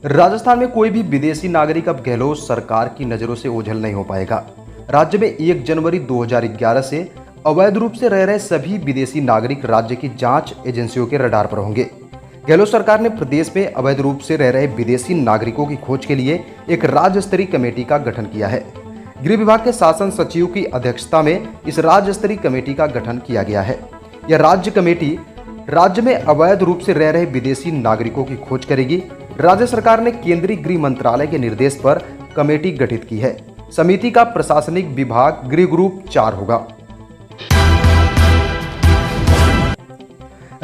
राजस्थान में कोई भी विदेशी नागरिक अब गहलोत सरकार की नजरों से ओझल नहीं हो पाएगा। राज्य में 1 जनवरी 2011 से अवैध रूप से रह रहे सभी विदेशी नागरिक राज्य की जांच एजेंसियों के रडार पर होंगे। गहलोत सरकार ने प्रदेश में अवैध रूप से रह रहे विदेशी नागरिकों की खोज के लिए एक राज्य स्तरीय कमेटी का गठन किया है। गृह विभाग के शासन सचिव की अध्यक्षता में इस राज्य स्तरीय कमेटी का गठन किया गया है। यह राज्य कमेटी राज्य में अवैध रूप से रह रहे विदेशी नागरिकों की खोज करेगी। राज्य सरकार ने केंद्रीय गृह मंत्रालय के निर्देश पर कमेटी गठित की है। समिति का प्रशासनिक विभाग गृह ग्रुप 4 होगा।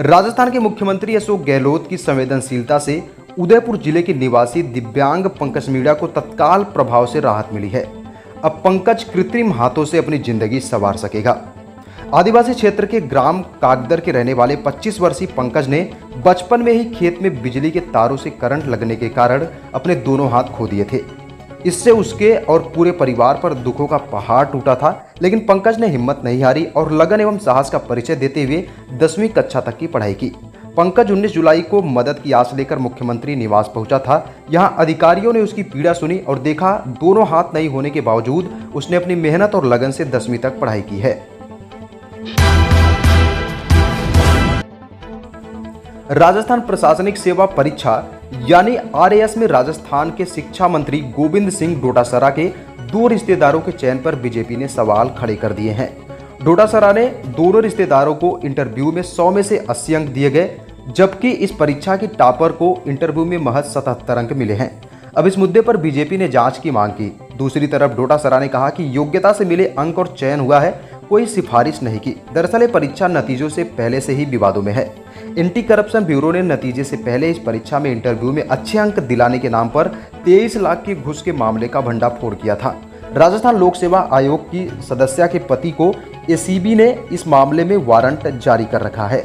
राजस्थान के मुख्यमंत्री अशोक गहलोत की संवेदनशीलता से उदयपुर जिले के निवासी दिव्यांग पंकज मीणा को तत्काल प्रभाव से राहत मिली है। अब पंकज कृत्रिम हाथों से अपनी जिंदगी संवार सकेगा। आदिवासी क्षेत्र के ग्राम कागदर के रहने वाले 25 वर्षीय पंकज ने बचपन में ही खेत में बिजली के तारों से करंट लगने के कारण अपने दोनों हाथ खो दिए थे। इससे उसके और पूरे परिवार पर दुखों का पहाड़ टूटा था, लेकिन पंकज ने हिम्मत नहीं हारी और लगन एवं साहस का परिचय देते हुए 10वीं कक्षा तक की पढ़ाई की। पंकज 19 जुलाई को मदद की आस लेकर मुख्यमंत्री निवास पहुंचा था। यहां अधिकारियों ने उसकी पीड़ा सुनी और देखा दोनों हाथ नहीं होने के बावजूद उसने अपनी मेहनत और लगन से 10वीं तक पढ़ाई की है। राजस्थान प्रशासनिक सेवा परीक्षा यानी RAS में राजस्थान के शिक्षा मंत्री गोविंद सिंह डोटासरा के 2 रिश्तेदारों के चयन पर बीजेपी ने सवाल खड़े कर दिए हैं। डोटासरा ने दोनों रिश्तेदारों को इंटरव्यू में 100 में से 80 अंक दिए गए, जबकि इस परीक्षा की टॉपर को इंटरव्यू में महज 77 अंक मिले हैं। अब इस मुद्दे पर बीजेपी ने जांच की मांग की। दूसरी तरफ डोटासरा ने कहा कि योग्यता से मिले अंक और चयन हुआ है, कोई सिफारिश नहीं की। दरअसल परीक्षा नतीजों से पहले से ही विवादों में है। एंटी करप्शन ब्यूरो ने नतीजे से पहले इस परीक्षा में इंटरव्यू में अच्छे अंक दिलाने के नाम पर 23 लाख की घूस के मामले का भंडाफोड़ किया था। राजस्थान लोक सेवा आयोग की सदस्या के पति को ACB ने इस मामले में वारंट जारी कर रखा है।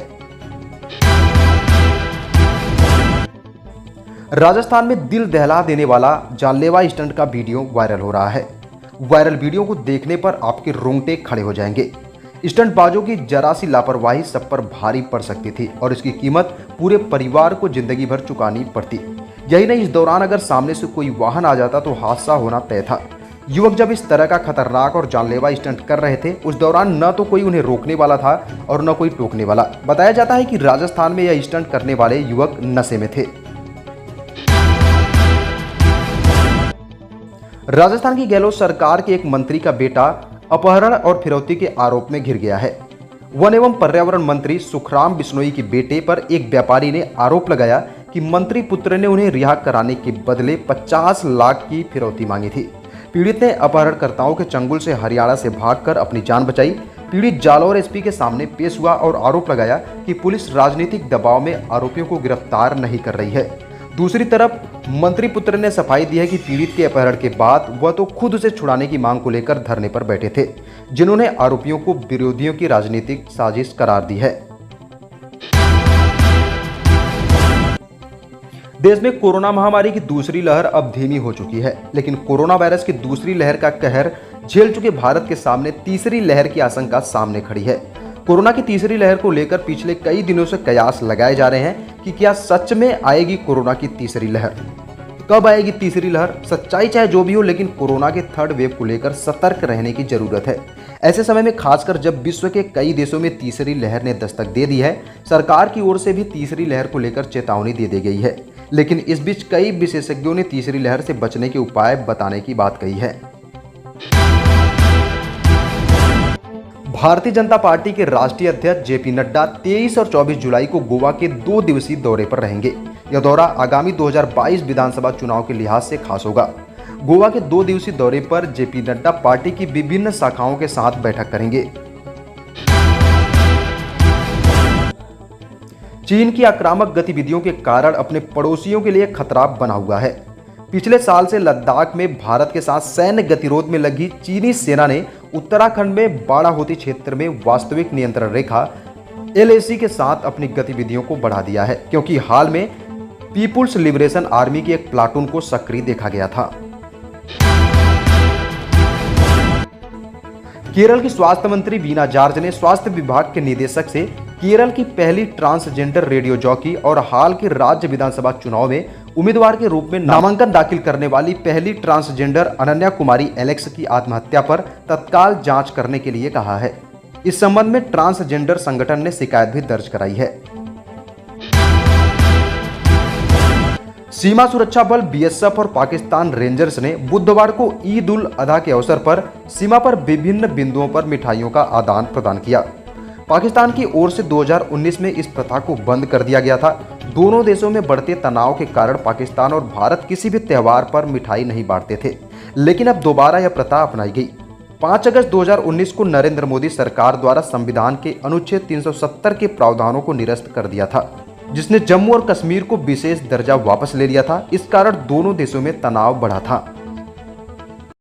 राजस्थान में दिल दहला देने वाला जानलेवा स्टंट का वीडियो वायरल हो रहा है। वायरल वीडियो को देखने पर आपके रोंगटे खड़े हो जाएंगे। स्टंटबाजों की जरा सी लापरवाही सब पर भारी पड़ सकती थी और इसकी कीमत पूरे परिवार को जिंदगी भर चुकानी पड़ती। यही नहीं, इस दौरान अगर सामने से कोई वाहन आ जाता तो हादसा होना तय था। युवक जब इस तरह का खतरनाक और जानलेवा स्टंट कर रहे थे, उस दौरान न तो कोई उन्हें रोकने वाला था और न कोई टोकने वाला। बताया जाता है कि राजस्थान में यह स्टंट करने वाले युवक नशे में थे। राजस्थान की गहलोत सरकार के एक मंत्री का बेटा अपहरण और फिरौती के आरोप में घिर गया है। वन एवं पर्यावरण मंत्री सुखराम बिश्नोई के बेटे पर एक व्यापारी ने आरोप लगाया कि मंत्री पुत्र ने उन्हें रिहा कराने के बदले 50 लाख की फिरौती मांगी थी। पीड़ित ने अपहरणकर्ताओं के चंगुल से हरियाणा से भागकर अपनी जान बचाई। पीड़ित जालौर SP के सामने पेश हुआ और आरोप लगाया कि पुलिस राजनीतिक दबाव में आरोपियों को गिरफ्तार नहीं कर रही है। दूसरी तरफ मंत्री पुत्र ने सफाई दी है कि पीड़ित के अपहरण के बाद वह तो खुद उसे छुड़ाने की मांग को लेकर धरने पर बैठे थे, जिन्होंने आरोपियों को विरोधियों की राजनीतिक साजिश करार दी है। देश में कोरोना महामारी की दूसरी लहर अब धीमी हो चुकी है, लेकिन कोरोना वायरस की दूसरी लहर का कहर झेल चुके भारत के सामने तीसरी लहर की आशंका सामने खड़ी है। कोरोना की तीसरी लहर को लेकर पिछले कई दिनों से कयास लगाए जा रहे हैं कि क्या सच में आएगी कोरोना की तीसरी लहर। कब आएगी तीसरी लहर? सच्चाई चाहे जो भी हो, लेकिन कोरोना के 3rd वेव को लेकर सतर्क रहने की जरूरत है। ऐसे समय में खासकर जब विश्व के कई देशों में तीसरी लहर ने दस्तक दे दी है, सरकार की ओर से भी तीसरी लहर को लेकर चेतावनी दे दी गई है। लेकिन इस बीच कई विशेषज्ञों ने तीसरी लहर से बचने के उपाय बताने की बात कही है। भारतीय जनता पार्टी के राष्ट्रीय अध्यक्ष JP नड्डा 23 और 24 जुलाई को गोवा के 2 दिवसीय दौरे पर रहेंगे। यह दौरा आगामी 2022 विधानसभा चुनाव के लिहाज से खास होगा। गोवा के 2 दिवसीय दौरे पर JP नड्डा पार्टी की विभिन्न शाखाओं के साथ बैठक करेंगे। चीन की आक्रामक गतिविधियों के कारण अपने पड़ोसियों के लिए खतरा बना हुआ है। पिछले साल से लद्दाख में भारत के साथ सैन्य गतिरोध में लगी चीनी सेना ने उत्तराखंड में बाड़ाहोती क्षेत्र में वास्तविक नियंत्रण रेखा LAC के साथ अपनी गतिविधियों को बढ़ा दिया है, क्योंकि हाल में पीपुल्स लिबरेशन आर्मी की एक प्लाटून को सक्रिय देखा गया था। केरल की स्वास्थ्य मंत्री वीना जॉर्ज ने स्वास्थ्य विभाग के निदेशक से केरल की पहली ट्रांसजेंडर रेडियो जॉकी और हाल के राज्य विधानसभा चुनाव में उम्मीदवार के रूप में नामांकन दाखिल करने वाली पहली ट्रांसजेंडर अनन्या कुमारी एलेक्स की आत्महत्या पर तत्काल जांच करने के लिए कहा है। इस संबंध में ट्रांसजेंडर संगठन ने शिकायत भी दर्ज कराई है। सीमा सुरक्षा बल बीएसएफ और पाकिस्तान रेंजर्स ने बुधवार को ईद उल अधा के अवसर पर सीमा पर विभिन्न बिंदुओं पर मिठाइयों का आदान प्रदान किया। पाकिस्तान की ओर से 2019 में इस प्रथा को बंद कर दिया गया था। दोनों देशों में बढ़ते तनाव के कारण पाकिस्तान और भारत किसी भी त्योहार पर मिठाई नहीं बांटते थे, लेकिन अब दोबारा यह प्रथा अपनाई गई। 5 अगस्त 2019 को नरेंद्र मोदी सरकार द्वारा संविधान के अनुच्छेद 370 के प्रावधानों को निरस्त कर दिया था, जिसने जम्मू और कश्मीर को विशेष दर्जा वापस ले लिया था। इस कारण दोनों देशों में तनाव बढ़ा था।